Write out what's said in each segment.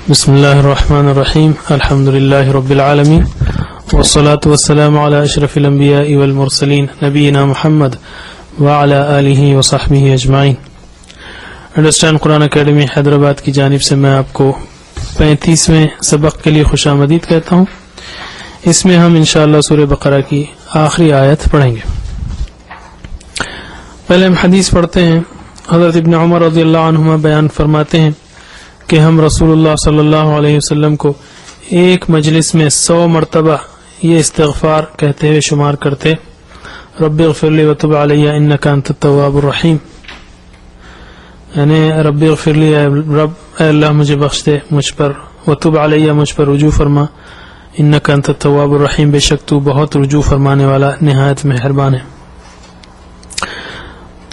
بسم الله الرحمن الرحيم الحمد لله رب العالمين والصلاة والسلام على أشرف الأنبياء والمرسلين نبينا محمد وعلى آله وصحبه أجمعين. انڈرسٹینڈ قرآن اکیڈمی حیدرآباد کی جانب سے میں آپ کو 35ویں سبق کے لیے خوش آمدید کہتا ہوں. اس میں ہم انشاءاللہ سورہ بقرہ کی آخری آیت پڑھیں گے. پہلے ہم حدیث پڑھتے ہیں. حضرت ابن عمر رضی اللہ عنہما بیان فرماتے ہیں کہ ہم رسول اللہ صلی اللہ علیہ وسلم کو ایک مجلس میں 100 مرتبہ یہ استغفار کہتے ہوئے شمار کرتے: رب اغفر لی وتب علی انک انت التواب الرحیم. یعنی رب اغفر لی، اے اللہ مجھے بخش دے، مجھ پر، وتب علی مجھ پر رجوع فرما، انک انت التواب الرحیم بے شک تو بہت رجوع فرمانے والا نہایت مہربان ہے.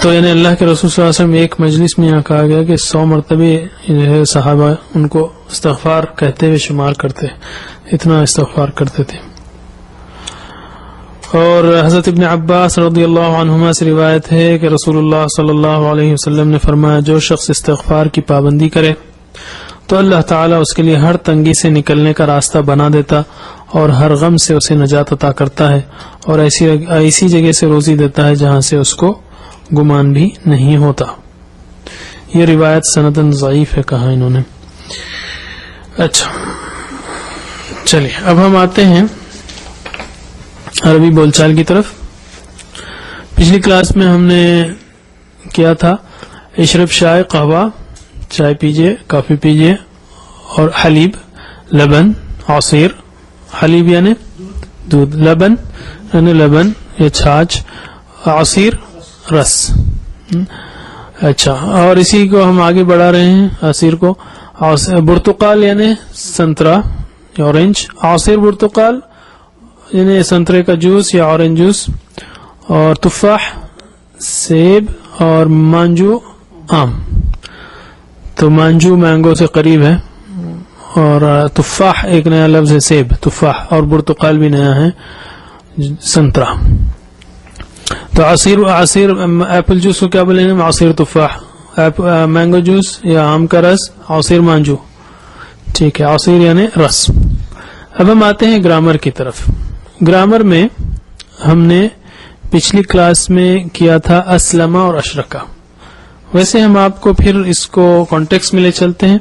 تو یعنی اللہ کے رسول صلی اللہ علیہ وسلم ایک مجلس میں یہاں کہا گیا کہ 100 مرتبہ صحابہ ان کو استغفار کہتے ہوئے شمار کرتے، اتنا استغفار کرتے تھے. اور حضرت ابن عباس رضی اللہ عنہما سے روایت ہے کہ رسول اللہ صلی اللہ علیہ وسلم نے فرمایا: جو شخص استغفار کی پابندی کرے تو اللہ تعالیٰ اس کے لیے ہر تنگی سے نکلنے کا راستہ بنا دیتا اور ہر غم سے اسے نجات عطا کرتا ہے، اور ایسی جگہ سے روزی دیتا ہے جہاں سے اس کو گمان بھی نہیں ہوتا. یہ روایت سندن ضعیف ہے کہا انہوں نے. اچھا چلیے اب ہم آتے ہیں عربی بول چال کی طرف. پچھلی کلاس میں ہم نے کیا تھا اشرب شائے قہوہ، چائے پیجئے، کافی پیجئے، اور حلیب، لبن، عصیر، حلیب یعنی دودھ، لبن یعنی لبن یا چھاچھ، عصیر رس. اچھا، اور اسی کو ہم آگے بڑھا رہے ہیں عصیر کو. برتقال یعنی سنترا یا اورنج، عصیر برتقال یعنی سنترے کا جوس یا اورنج جوس، اور تفاح سیب، اور مانجو آم. تو مانجو مینگو سے قریب ہے، اور تفاح ایک نیا لفظ ہے، سیب تفاح، اور برتقال بھی نیا ہے سنترا. تو عصیر ایپل جوس کو کیا بولیں گے؟ عصیر تفاح. مینگو جوس یا آم کا رس عصیر مانجو. ٹھیک ہے، عصیر یعنی رس. اب ہم آتے ہیں گرامر کی طرف. گرامر میں ہم نے پچھلی کلاس میں کیا تھا اسلمہ اور اشرکا. ویسے ہم آپ کو پھر اس کو کانٹیکس میں لے چلتے ہیں.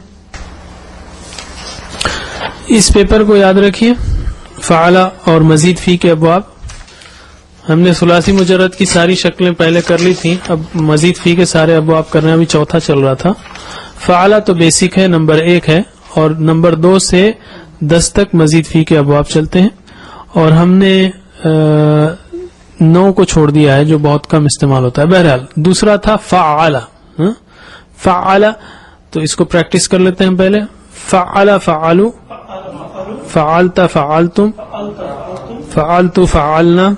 اس پیپر کو یاد رکھیے، فعلا اور مزید فی کے ابواب. ہم نے ثلاثی مجرد کی ساری شکلیں پہلے کر لی تھیں، اب مزید فی کے سارے ابواب کرنا، ابھی چوتھا چل رہا تھا. فعلا تو بیسک ہے، نمبر 1 ہے، اور نمبر 2 سے 10 تک مزید فی کے ابواب چلتے ہیں. اور ہم نے 9 کو چھوڑ دیا ہے جو بہت کم استعمال ہوتا ہے. بہرحال دوسرا تھا فعلا. فعلا تو اس کو پریکٹس کر لیتے ہیں پہلے. فعلا فعلو، فعلتا فعلتم، فعلتو فعلنا،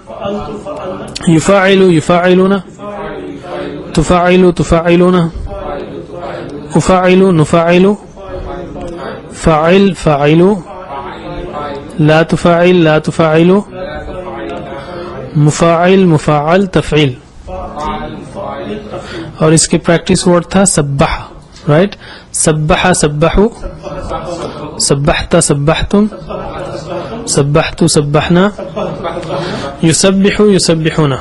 یفعلو یفعلون، تفعلو تفعلون، افعلو نفعلو، فعل فعلو، لا تفعل لا تفعلو، مفاعل مفاعل تفعیل. اور اس کے پریکٹس ورڈ تھا سبح، رائٹ؟ سبح سبحو، سبحت سبحتم، سبحت سبحنا، یسبح یسبحون،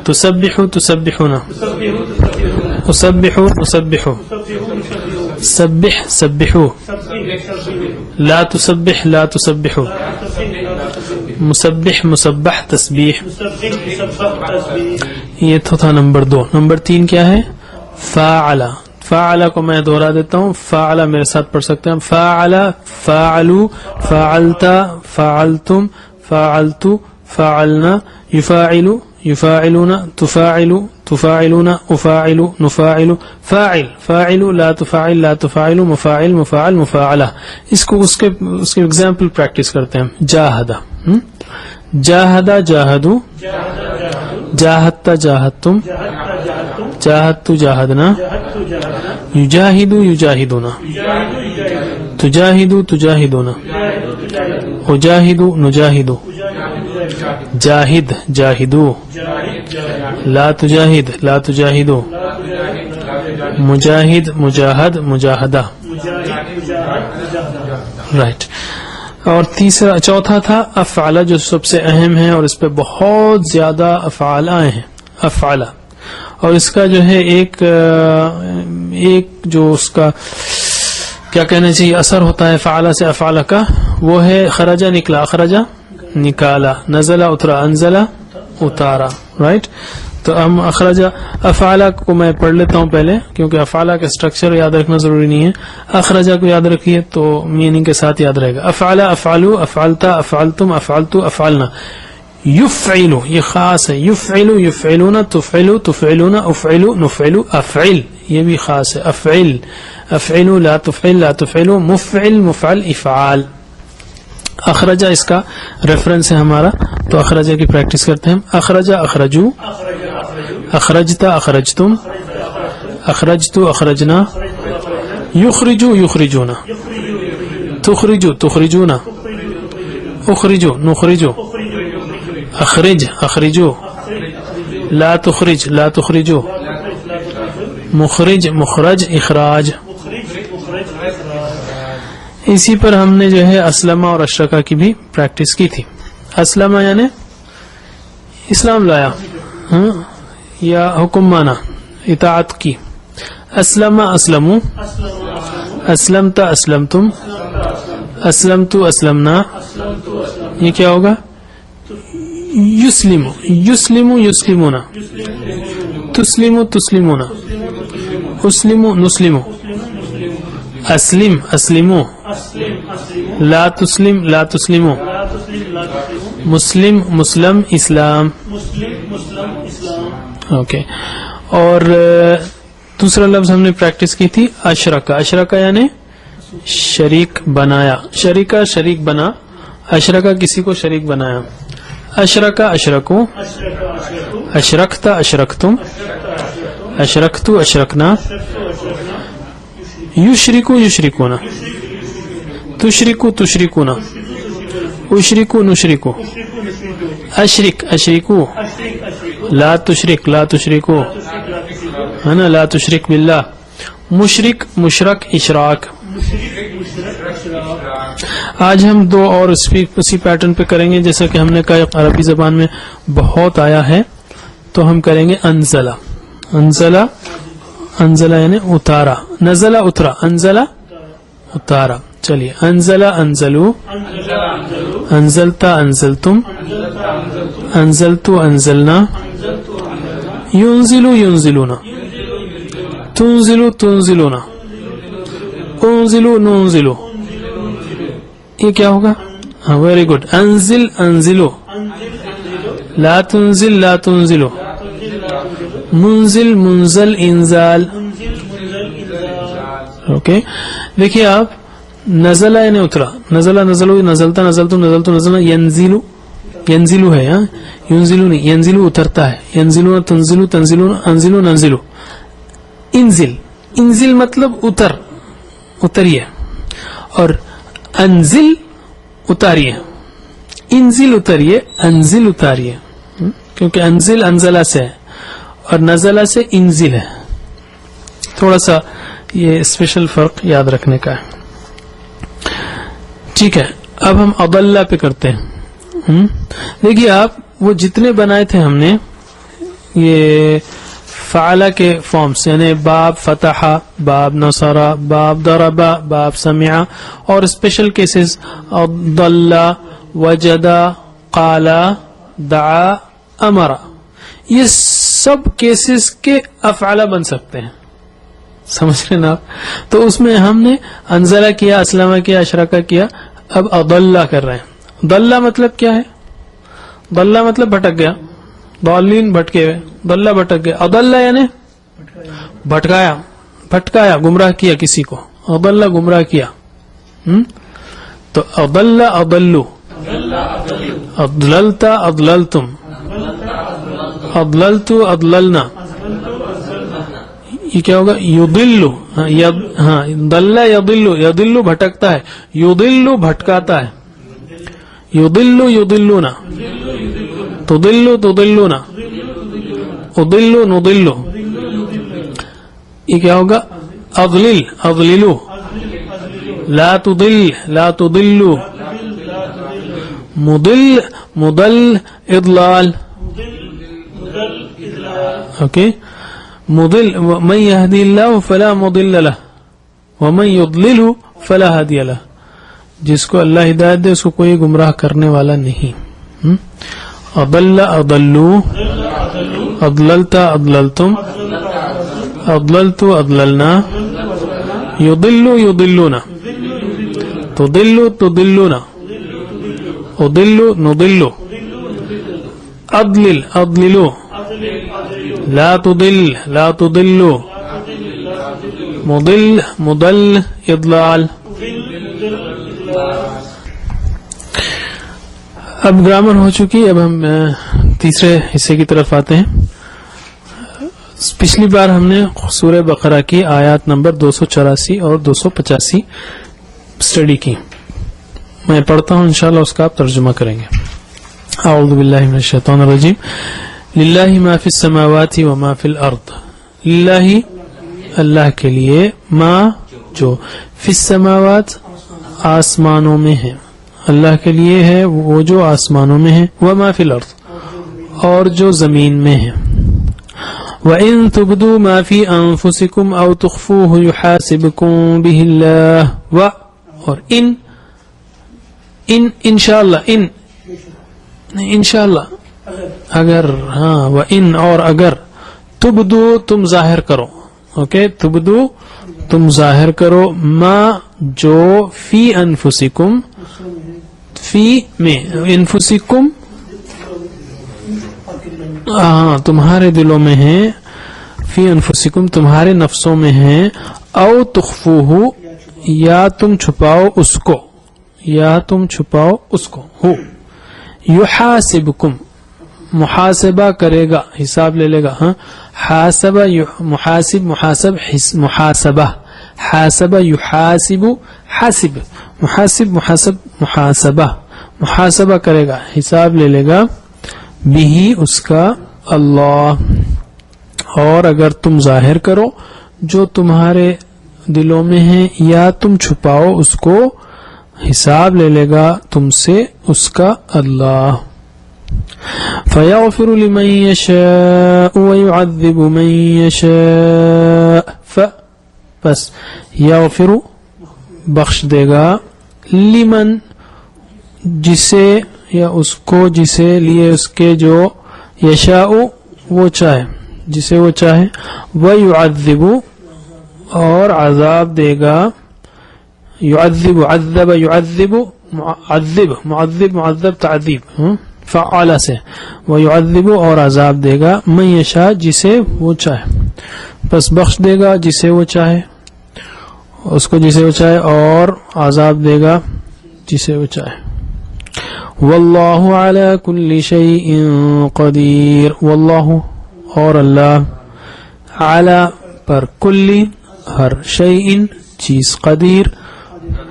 تسبح تسبحون، اسبح اسبح، سبح سبحو، لا تسبح لا تسبحو، مسبح مسبح تسبیح. یہ تو تھا نمبر 2. نمبر 3 کیا ہے؟ فاعلا. فاعلا کو میں دوہرا دیتا ہوں، فاعلا میرے ساتھ پڑھ سکتے ہیں. فاعلا فاعلو، فاعلتا فاعلتم، فاعلتو فاعلنا، یفاعلو یفاعلون، تفاعلو تفاعلون، افاعلو نفاعلو، فاعل فاعلو، لا تفاعل لا تفاعلو، مفاعل مفاعل مفاعلہ. اس کو اس کے ایگزامپل پریکٹس کرتے ہیں. جاہدہ، جاہدہ جاہدو، جاہدتا جاہدتم، جاہدتو جاہدنا، یجاہدو یجاہدون، تجاہدو تجاہدون، اجاہدو نجاہدو، جاہد جاہدو، لا تجاہد لا تجاہدو، مجاہد مجاہد مجاہدہ. رائٹ. اور چوتھا تھا افعال، جو سب سے اہم ہے اور اس پہ بہت زیادہ افعال آئے ہیں. افعال، اور اس کا جو ہے ایک جو اس کا کیا کہنا چاہیے اثر ہوتا ہے فعال سے افعال کا، وہ ہے خرجہ نکلا، اخرجہ نکالا، نزلہ اترا، انزلہ اتارا. رائٹ. تو ہم اخرجہ افعال کو میں پڑھ لیتا ہوں پہلے، کیونکہ افعال کا اسٹرکچر یاد رکھنا ضروری نہیں ہے. اخرجہ کو یاد رکھیے تو میننگ کے ساتھ یاد رہے گا. افعال، افعلوا، افعلتا، افعلتم، افعلتو، افعلنا. یفعل یہ خاص ہے. یفعل، یفعلون، تفعلوا، تفعلون، افعلوا، نفعلوا، افعل یہ بھی خاص ہے. افعل، افعلوا، لا تفعل، لا تفعلوا، مفعل، مفعل، افعال. اخرجہ اس کا ریفرنس ہے ہمارا، تو اخرجہ کی پریکٹس کرتے ہیں. اخرجہ، اخرجو، اخرجتا، اخرجتم، اخرجتو، اخرجنا. یخرجو، یخرجون، تخرجو، تخرجون، اخرجو، نخرجو. اخرج، اخرجو، لا تخرج، لا تخرجو. مخرج، مخرج، اخراج. اسی پر ہم نے جو ہے اسلمہ اور اشرکہ کی بھی پریکٹس کی تھی. اسلمہ یعنی اسلام لایا، یا حکم مانا، اطاعت کی. اسلم، اسلموا، اسلمت، اسلمتم، اسلمت، اسلمنا. یہ کیا ہوگا؟ یسلم، یسلم، یسلمون، تسلم، تسلمون، اسلم، نسلم. اسلم، اسلموا، لا تسلم، لا تسلموا. مسلم، مسلم، اسلام. اوکے. اور دوسرا لفظ ہم نے پریکٹس کی تھی اشرکا. اشرکا یعنی شریک بنایا. شریکا شریک بنا، اشرکا کسی کو شریک بنایا. اشرکا، اشرکو، اشرکتا، اشرکتم، اشرکتو، اشرکنا. یشرکو، یشرکون، تشرکو، تشرکون، اشرکو، نشرکو. اشرک، اشرکو، لا تشرک، لا تشرکو، ہے نا، لا تشرک باللہ. مشرک، مشرک، اشراک. آج ہم دو اور اسی پیٹرن پہ کریں گے، جیسا کہ ہم نے کہا عربی زبان میں بہت آیا ہے، تو ہم کریں گے انزلہ. انزلہ، انزلہ یعنی اتارا. نزلہ اترا، انزلہ اتارا. چلیے. انزلہ، انزلو، انزلتا، انزلتم، انزلتو، انزلنا. ينزل، ينزلون، تنزل، تنزلون، انزل، ننزل. یہ کیا ہوگا؟ Very good. انزل، انزلو، لا تنزل، لا تنزلو. منزل، منزل، انزال. اوکے. دیکھیے آپ، نزلہ یعنی اترا، نزلہ، نزلو، نزلتا، نزلتم، نزلتو، نزلنا. ینزلو، ینزلو ہے، ہاں، ینزلو نہیں، ینزلو اترتا ہے. ینزلون، تنزلو، تنزلون، انزلو، ننزلو. انزل، انزل مطلب اتر، اتریے. اور انزل اتاریے. انزل اتریے، انزل اتاریے، کیونکہ انزل انزلہ سے ہے اور نزلہ سے انزل ہے. تھوڑا سا یہ اسپیشل فرق یاد رکھنے کا ہے. ٹھیک ہے. اب ہم اضل پہ کرتے ہیں. دیکھیے آپ، وہ جتنے بنائے تھے ہم نے یہ فعلہ کے فارمز، یعنی باب فتح، باب نصر، باب ضرب، باب سمع، اور اسپیشل کیسز ضل، وجد، قال، دعا، امر. یہ سب کیسز کے افعال بن سکتے ہیں. سمجھ رہے نا آپ؟ تو اس میں ہم نے انزلہ کیا، اسلمہ کیا، اشرکہ کیا. اب اضل کر رہے ہیں. ضل مطلب کیا ہے؟ ضل مطلب بھٹک گیا. ضالین بھٹکے ہوئے، ضل بھٹک گیا. اضل یعنی بھٹکایا، بھٹکایا، گمراہ کیا کسی کو. اضل گمراہ کیا. تو اضل، اضلوا، اضللت، اضللتم، اضللت، اضللنا. یہ کیا ہوگا؟ یضل. ہاں، ضل یضل، یضل بھٹکتا ہے، یضل بھٹکاتا ہے. یضل، یضلون، تضل، تضلون، اضل، نضل. یہ کیا ہوگا؟ اضلل اضللو، لا تضل لا تضلو، مضل مضل اضلال، اوکے. مضل من يهدي الله فلا مضل له ومن يضلل فلا هادي له، جس کو اللہ ہدایت دے اس کو کوئی گمراہ کرنے والا نہیں. اضل اضلو، اضللت اضللتم، اضللت اضللنا، يضل يضلون، تضل تضلون، اضل نضل، اضلل اضللو، لا تضل لا تضلو، مضل مضل اضلال. اب گرامر ہو چکی، اب ہم تیسرے حصے کی طرف آتے ہیں. پچھلی بار ہم نے سورہ بقرہ کی آیات نمبر 284 اور 285 اسٹڈی کی. میں پڑھتا ہوں، انشاءاللہ اس کا آپ ترجمہ کریں گے. اعوذ باللہ من الشیطان الرجیم. للہ ما فی السماوات و ما فی الارض، للہ اللہ کے لیے، ما جو، فی السماوات آسمانوں میں ہے، اللہ کے لیے ہے وہ جو آسمانوں میں ہے، وما فی الارض اور جو زمین میں ہے. وَإِن تُبْدُوا مَا فِي أَنفُسِكُمْ أَوْ تُخْفُوهُ يُحَاسِبْكُم بِهِ اللَّهُ. اور انشاءاللہ، انشاءاللہ اگر، ہاں، وَإِن اور اگر، تبدو تم ظاہر کرو، اوکے، تبدو تم ظاہر کرو، ما جو، فی انفسکم، فی میں، انفسکم ہاں تمہارے دلوں میں ہے، فی انفسکم تمہارے نفسوں میں ہے، او تخفوہ یا تم چھپاؤ اس کو، یا تم چھپاؤ اس کو، ہو، یحاسبکم محاسبہ کرے گا، حساب لے لے گا. ہاں، حاسبہ محاسب، محاسب محاسبہ، حاسبہ یحاسب حاسب، محاسب محاسب محاسبہ، محاسبہ کرے گا، حساب لے لے گا، بھی اس کا، اللہ. اور اگر تم ظاہر کرو جو تمہارے دلوں میں ہے، یا تم چھپاؤ اس کو، حساب لے لے گا تم سے اس کا اللہ. فَيَغْفِرُ لِمَن يَشَاءُ وَيُعَذِّبُ مَن يَشَاءُ. بس یغفر بخش دے گا، لمن جسے، یا اس کو جسے، لیے اس کے جو، یشاء وہ چاہے، جسے وہ چاہے، وَيُعَذِّبُ اور عذاب دے گا، يعذب عذب يعذب معذب، معذب معذب تعذیب فعال سے، وَيُعَذِّبُ اور عذاب دے گا، من یشاء جسے وہ چاہے. بس بخش دے گا جسے وہ چاہے، اس کو جسے وہ چاہے، اور عذاب دے گا جسے وہ چاہے. واللہ علی کل شیء قدیر، واللہ اور اللہ، علی پر، کلی ہر، شیء چیز، قدیر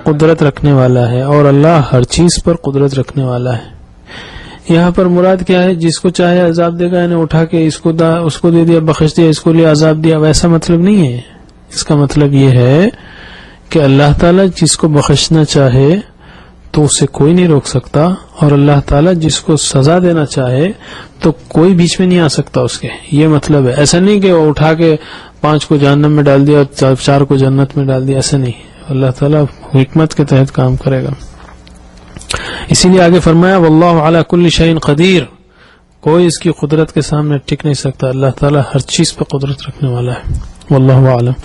قدرت رکھنے والا ہے، اور اللہ ہر چیز پر قدرت رکھنے والا ہے. یہاں پر مراد کیا ہے؟ جس کو چاہے عذاب دے گا، یعنی اٹھا کے اس کو دے دیا، بخش دیا، اس کو لے عذاب دیا، ویسا مطلب نہیں ہے. اس کا مطلب یہ ہے کہ اللہ تعالیٰ جس کو بخشنا چاہے تو اسے کوئی نہیں روک سکتا، اور اللہ تعالیٰ جس کو سزا دینا چاہے تو کوئی بیچ میں نہیں آ سکتا اس کے. یہ مطلب ہے. ایسا نہیں کہ وہ اٹھا کے 5 کو جہنم میں ڈال دیا اور 4 کو جنت میں ڈال دیا، ایسا نہیں. اللہ تعالیٰ حکمت کے تحت کام کرے گا. اسی لیے آگے فرمایا واللہ علی کل شیء قدیر، کوئی اس کی قدرت کے سامنے ٹک نہیں سکتا. اللہ تعالیٰ ہر چیز پر قدرت رکھنے والا ہے. واللہ اعلم.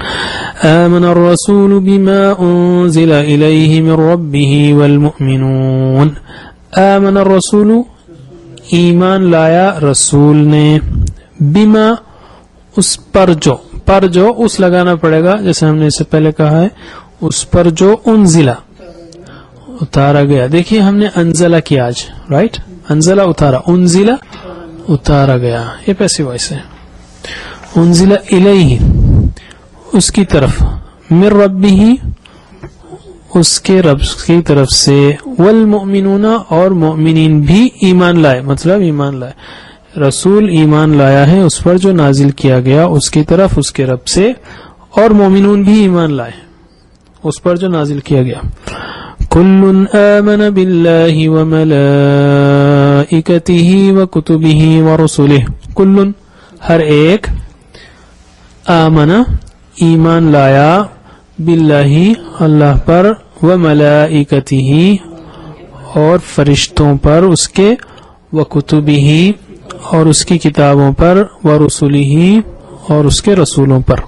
آمن الرسول بما انزل الیہ من ربہ والمؤمنون. آمن الرسول ایمان لایا رسول نے، بما اس پر جو اس لگانا پڑے گا، جیسے ہم نے اس سے پہلے کہا ہے، اس پر جو انزلہ اتارا گیا. دیکھیے ہم نے انزلہ کیا آج، رائٹ، انزلہ اتارا، انزلہ اتارا گیا، یہ پیسے وائس ہے. انزلہ الیہ اس کی طرف، من ربہ اس کے رب کی طرف سے، والمؤمنون اور مؤمنین بھی ایمان لائے، مطلب ایمان لائے، رسول ایمان لایا ہے اس پر جو نازل کیا گیا اس کی طرف، اس کے رب سے، اور مومنون بھی ایمان لائے اس پر جو نازل کیا گیا. کل آمن باللہ وملائکتہ وکتبہ ورسلہ. کل ہر ایک آمن ایمان لایا باللہ اللہ پر وملائکتہ اور فرشتوں پر اس کے وکتبہ اور اس کی کتابوں پر ورسلہ اور اس کے رسولوں پر.